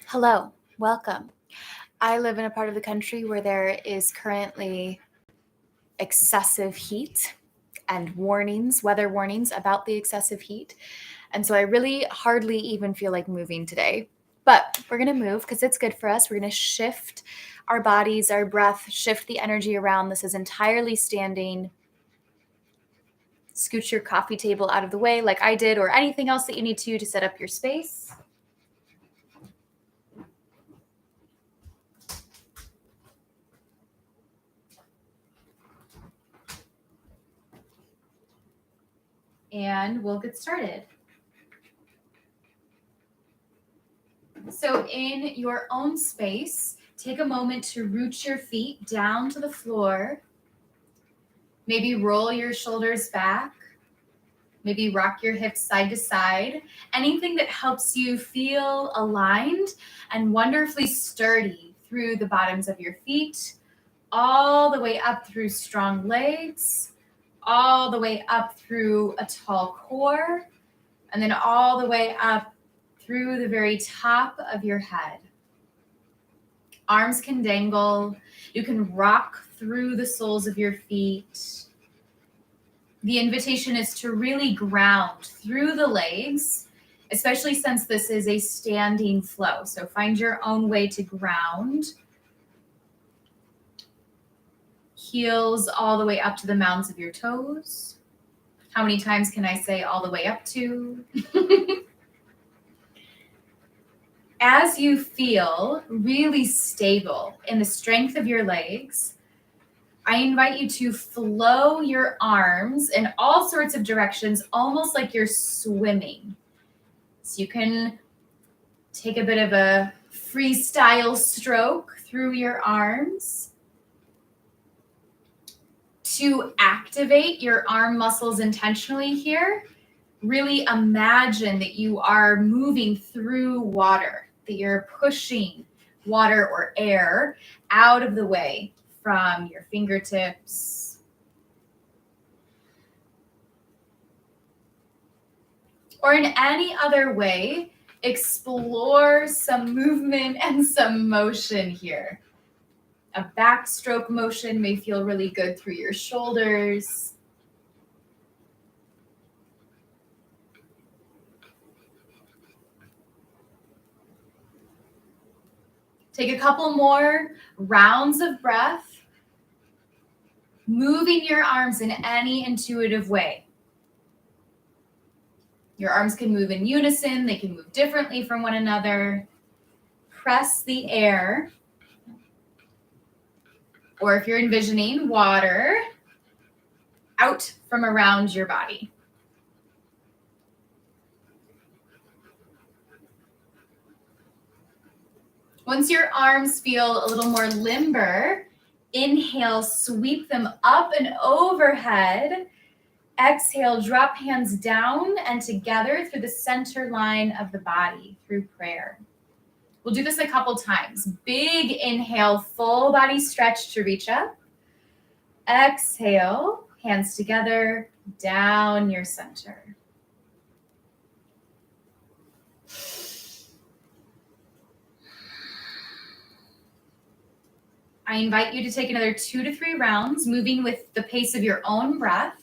Hello, welcome. I live in a part of the country where there is currently excessive heat and weather warnings about the excessive heat. And so I really hardly even feel like moving today. But we're going to move because it's good for us. We're going to shift our bodies, our breath, shift the energy around. This is entirely standing. Scoot your coffee table out of the way like I did, or anything else that you need to set up your space. And we'll get started. So in your own space, take a moment to root your feet down to the floor. Maybe roll your shoulders back. Maybe rock your hips side to side. Anything that helps you feel aligned and wonderfully sturdy through the bottoms of your feet, all the way up through strong legs, all the way up through a tall core, and then all the way up through the very top of your head. Arms can dangle. You can rock through the soles of your feet. The invitation is to really ground through the legs, especially since this is a standing flow. So find your own way to ground. Heels all the way up to the mounds of your toes. How many times can I say all the way up to? As you feel really stable in the strength of your legs, I invite you to flow your arms in all sorts of directions, almost like you're swimming. So you can take a bit of a freestyle stroke through your arms. To activate your arm muscles intentionally here, really imagine that you are moving through water, that you're pushing water or air out of the way from your fingertips. Or in any other way, explore some movement and some motion here. A backstroke motion may feel really good through your shoulders. Take a couple more rounds of breath, moving your arms in any intuitive way. Your arms can move in unison. They can move differently from one another. Press the air. Or if you're envisioning water, out from around your body. Once your arms feel a little more limber, inhale, sweep them up and overhead. Exhale, drop hands down and together through the center line of the body through prayer. We'll do this a couple times. Big inhale, full body stretch to reach up. Exhale, hands together, down your center. I invite you to take another 2 to 3 rounds, moving with the pace of your own breath.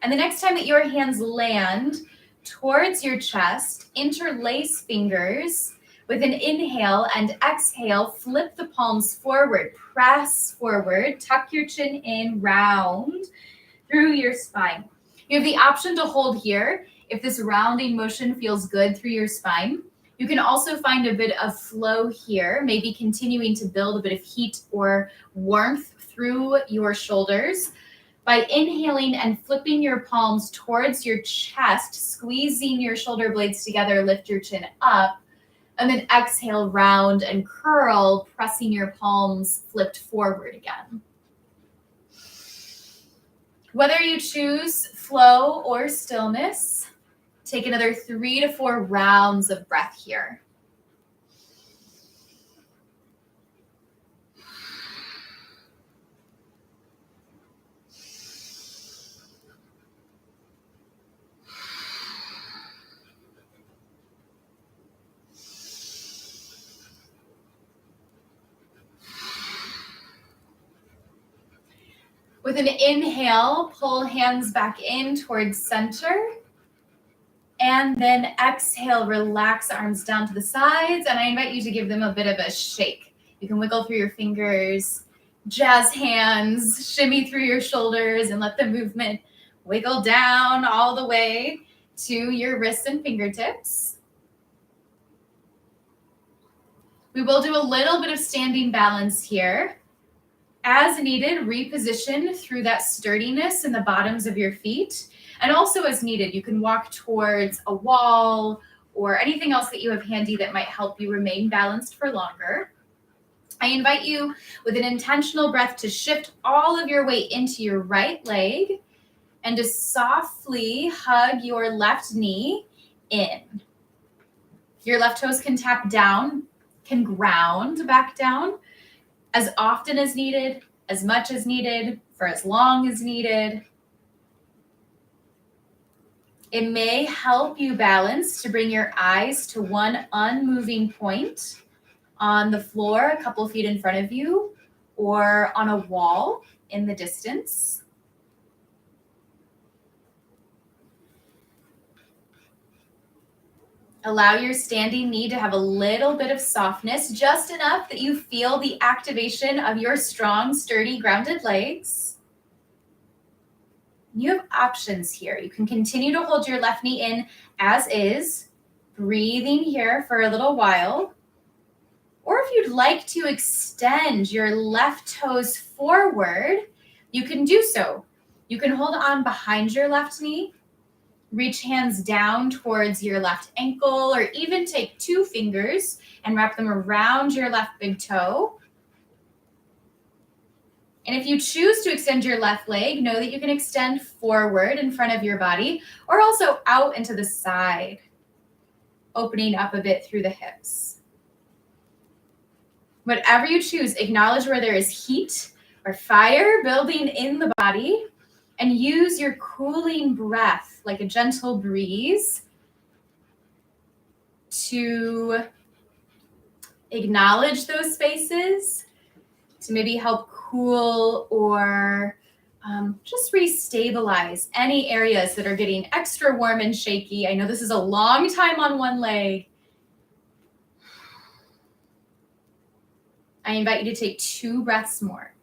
And the next time that your hands land towards your chest, interlace fingers with an inhale, and exhale, flip the palms forward, press forward, tuck your chin in, round through your spine. You have the option to hold here if this rounding motion feels good through your spine. You can also find a bit of flow here, maybe continuing to build a bit of heat or warmth through your shoulders. By inhaling and flipping your palms towards your chest, squeezing your shoulder blades together, lift your chin up, and then exhale, round and curl, pressing your palms flipped forward again. Whether you choose flow or stillness, take another 3 to 4 rounds of breath here. With an inhale, pull hands back in towards center. And then exhale, relax arms down to the sides. And I invite you to give them a bit of a shake. You can wiggle through your fingers, jazz hands, shimmy through your shoulders, and let the movement wiggle down all the way to your wrists and fingertips. We will do a little bit of standing balance here. As needed, reposition through that sturdiness in the bottoms of your feet. And also as needed, you can walk towards a wall or anything else that you have handy that might help you remain balanced for longer. I invite you with an intentional breath to shift all of your weight into your right leg and to softly hug your left knee in. Your left toes can tap down, can ground back down as often as needed, as much as needed, for as long as needed. It may help you balance to bring your eyes to one unmoving point on the floor a couple feet in front of you or on a wall in the distance. Allow your standing knee to have a little bit of softness, just enough that you feel the activation of your strong, sturdy, grounded legs. You have options here. You can continue to hold your left knee in as is, breathing here for a little while. Or if you'd like to extend your left toes forward, you can do so. You can hold on behind your left knee, reach hands down towards your left ankle, or even take 2 fingers and wrap them around your left big toe. And if you choose to extend your left leg, know that you can extend forward in front of your body or also out and to the side, opening up a bit through the hips. Whatever you choose, acknowledge where there is heat or fire building in the body and use your cooling breath like a gentle breeze to acknowledge those spaces, to maybe help cool or just restabilize any areas that are getting extra warm and shaky. I know this is a long time on one leg. I invite you to take 2 breaths more.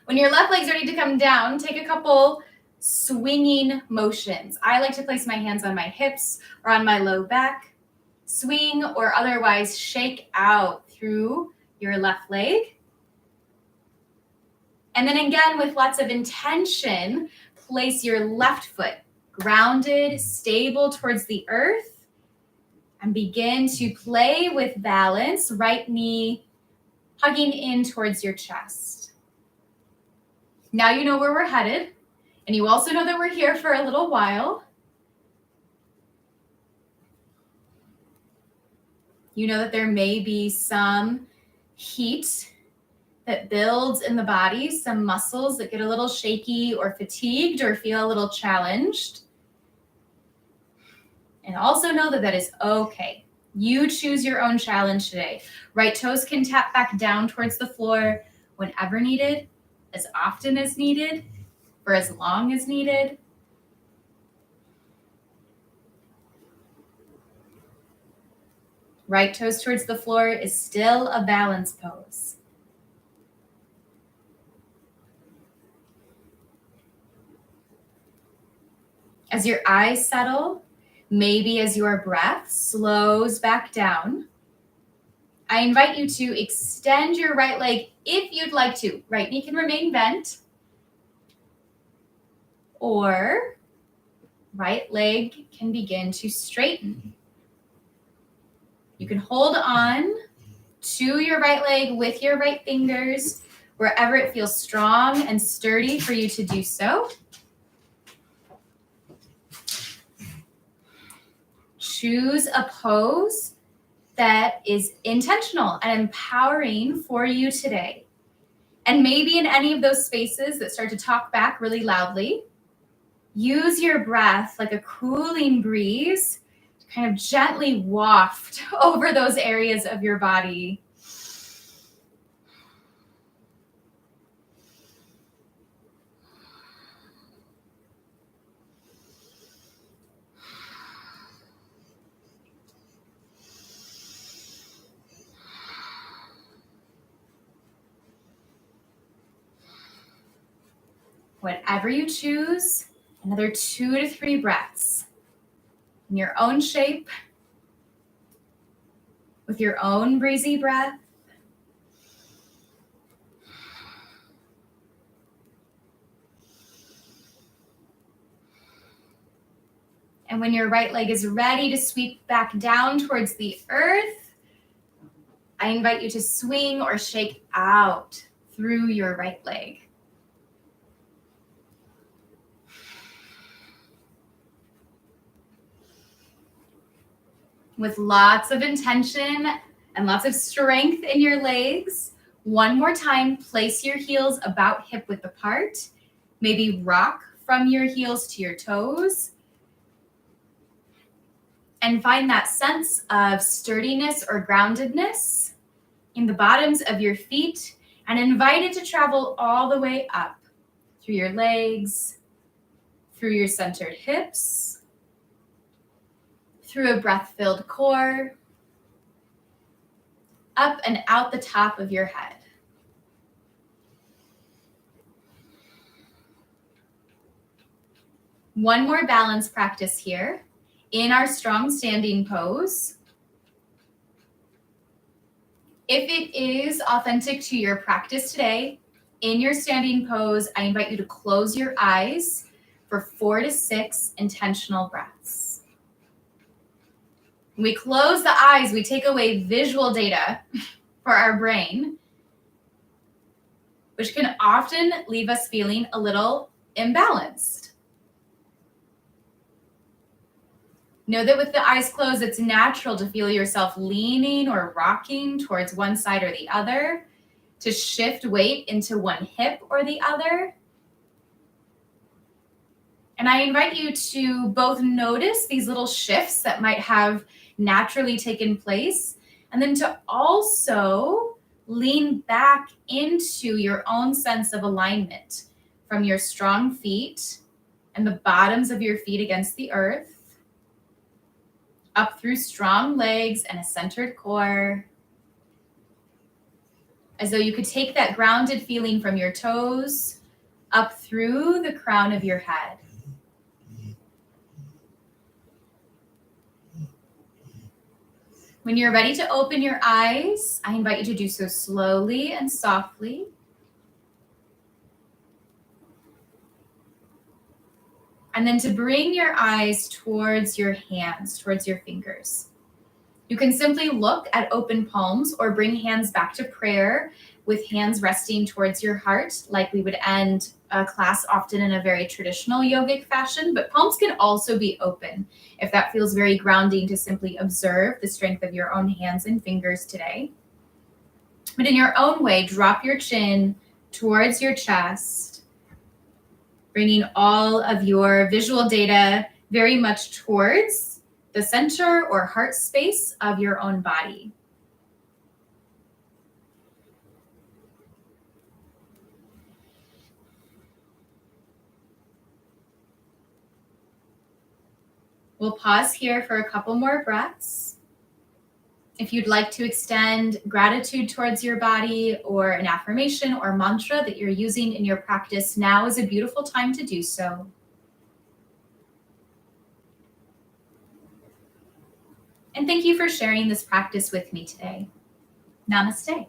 When your left leg's ready to come down, take a couple swinging motions. I like to place my hands on my hips or on my low back. Swing or otherwise shake out through your left leg. And then again, with lots of intention, place your left foot grounded, stable towards the earth, and begin to play with balance, right knee hugging in towards your chest. Now you know where we're headed, and you also know that we're here for a little while. You know that there may be some heat that builds in the body, some muscles that get a little shaky or fatigued or feel a little challenged. And also know that that is okay. You choose your own challenge today. Right toes can tap back down towards the floor whenever needed, as often as needed, for as long as needed. Right toes towards the floor is still a balance pose. As your eyes settle, maybe as your breath slows back down, I invite you to extend your right leg if you'd like to. Right knee can remain bent, or right leg can begin to straighten. You can hold on to your right leg with your right fingers wherever it feels strong and sturdy for you to do so. Choose a pose that is intentional and empowering for you today. And maybe in any of those spaces that start to talk back really loudly, use your breath like a cooling breeze to kind of gently waft over those areas of your body. Whatever you choose, another 2 to 3 breaths in your own shape, with your own breezy breath. And when your right leg is ready to sweep back down towards the earth, I invite you to swing or shake out through your right leg. With lots of intention and lots of strength in your legs, one more time, place your heels about hip width apart. Maybe rock from your heels to your toes. And find that sense of sturdiness or groundedness in the bottoms of your feet, and invite it to travel all the way up through your legs, through your centered hips, through a breath-filled core, up and out the top of your head. One more balance practice here in our strong standing pose. If it is authentic to your practice today, in your standing pose, I invite you to close your eyes for 4 to 6 intentional breaths. When we close the eyes, we take away visual data for our brain, which can often leave us feeling a little imbalanced. Know that with the eyes closed, it's natural to feel yourself leaning or rocking towards one side or the other, to shift weight into one hip or the other. And I invite you to both notice these little shifts that might have naturally taken place, and then to also lean back into your own sense of alignment from your strong feet and the bottoms of your feet against the earth, up through strong legs and a centered core, as though you could take that grounded feeling from your toes up through the crown of your head. When you're ready to open your eyes, I invite you to do so slowly and softly. And then to bring your eyes towards your hands, towards your fingers. You can simply look at open palms or bring hands back to prayer with hands resting towards your heart, like we would end a class often in a very traditional yogic fashion, but palms can also be open if that feels very grounding to simply observe the strength of your own hands and fingers today. But in your own way, drop your chin towards your chest, bringing all of your visual data very much towards the center or heart space of your own body. We'll pause here for a couple more breaths. If you'd like to extend gratitude towards your body or an affirmation or mantra that you're using in your practice, now is a beautiful time to do so. And thank you for sharing this practice with me today. Namaste.